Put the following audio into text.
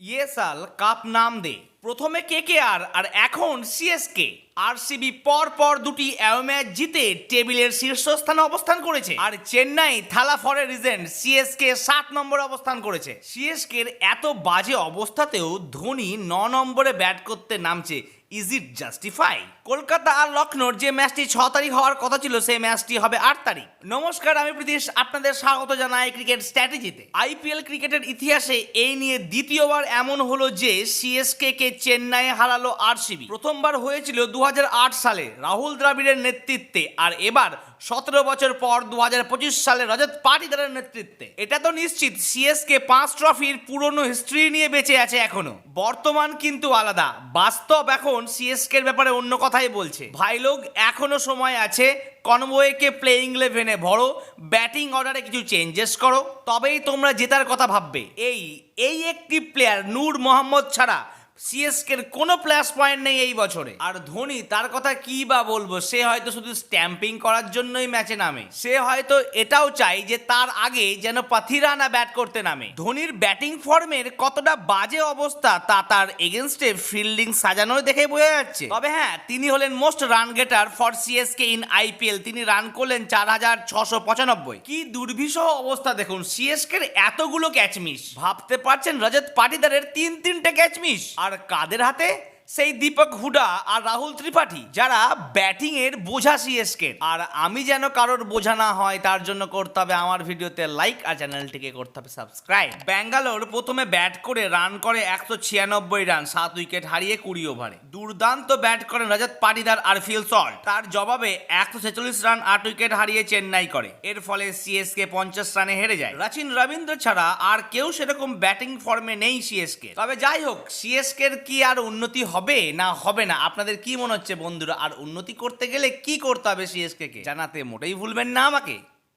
ये साल কাপ নাম দে প্রথমে কেকেআর আর এখন সিএসকে। আরসিবি পর পর দুটি অ্যাওয়ে ম্যাচ জিতে টেবিলের শীর্ষস্থানে অবস্থান করেছে, আর চেন্নাই থালা ফরে রিজেন্ট সিএসকে 7 নম্বরে অবস্থান করেছে। সিএসকের এত বাজে অবস্থাতেও ধোনি 9 নম্বরে ব্যাট করতে নামছে। Is it justify? কলকাতা আর লখনৌর যে ম্যাচটি 6 তারিখ হওয়ার কথা ছিল সেই ম্যাচটি হবে 8 তারিখ। নমস্কার, আমি প্রীতিশ, আপনাদের স্বাগত জানাই ক্রিকেট স্ট্র্যাটেজিতে। আইপিএল ক্রিকেটের ইতিহাসে এই নিয়ে দ্বিতীয়বার এমন হলো যে সিএসকে কে চেন্নাই হারালো আরসিবি। প্রথমবার হয়েছিল 2008 সালে রাহুল দ্রাবিড়ের নেতৃত্বে, আর এবার 17 বছর পর 2025 সালে রজত পাটিদারের নেতৃত্বে। এটা তো নিশ্চিত সিএসকে 5 ট্রফির পুরনো হিস্ট্রি নিয়ে বেঁচে আছে এখনো। বর্তমান কিন্তু আলাদা, বাস্তব এখন সিএসকে এর ব্যাপারে অন্য কথাই বলছে। ভাই লোক, এখনো সময় আছে। কনওয়েকে প্লেইং 11-এ ভরো, ব্যাটিং অর্ডারে কিছু চেঞ্জেস করো, তবেই তোমরা জেতার কথা ভাববে। এই একটি প্লেয়ার নূর মোহাম্মদ ছাড়া সিএসকের কোনো প্লাস পয়েন্ট নেই এই বছরে। আর ধোনি, তার কথা কি বা বলবো, সে হয়তো শুধু স্ট্যাম্পিং করার জন্যই ম্যাচে নামে। সে হয়তো এটাও চাই যে তার আগে যেন পাথিরানা ব্যাট করতে নামে। ধোনির ব্যাটিং ফর্মের কতটা বাজে অবস্থা তা তার এগেনস্টে ফিল্ডিং সাজানো দেখে বোঝা যাচ্ছে। তবে হ্যাঁ, তিনি হলেন most run গেটার for CSK in IPL. তিনি রান করলেন 4695। কি দুর্বিষহ অবস্থা দেখুন সিএসকের, এতগুলো ক্যাচ মিস। ভাবতে পারছেন রজত পাটিদারের 3-3টে ক্যাচ মিস, আর কাদের হাতে? সেই দীপক হুডা আর রাহুল ত্রিপাঠী, যারা ব্যাটিং এর বোঝা সিএসকে। আর আমি যেন কারোর বোঝা না হয় তার জন্য করতে হবে আমার ভিডিওতে লাইক, আর চ্যানেলটিকে করতে হবে সাবস্ক্রাইব। ব্যাঙ্গালোর প্রথমে ব্যাট করে রান করে 196 রান, 7 উইকেট হারিয়ে 20 ওভারে। দুর্দান্ত ব্যাট করেন রজত পাটিদার আর ফিল সল্ট। তার জবাবে 146 রান, 8 উইকেট হারিয়ে চেন্নাই করে। এর ফলে সিএসকে 50 রানে হেরে যায়। রাচিন রবীন্দ্র ছাড়া আর কেউ সেরকম ব্যাটিং ফর্মে নেই সিএসকে। তবে যাই হোক, সিএসকে এর কি আর উন্নতি হবে না হবে না, আপনাদের কি মনে হচ্ছে বন্ধুরা? আর উন্নতি করতে গেলে কি করতে হবে সিএসকে কে জানাতে মোটেই ভুলবেন না আমাকে।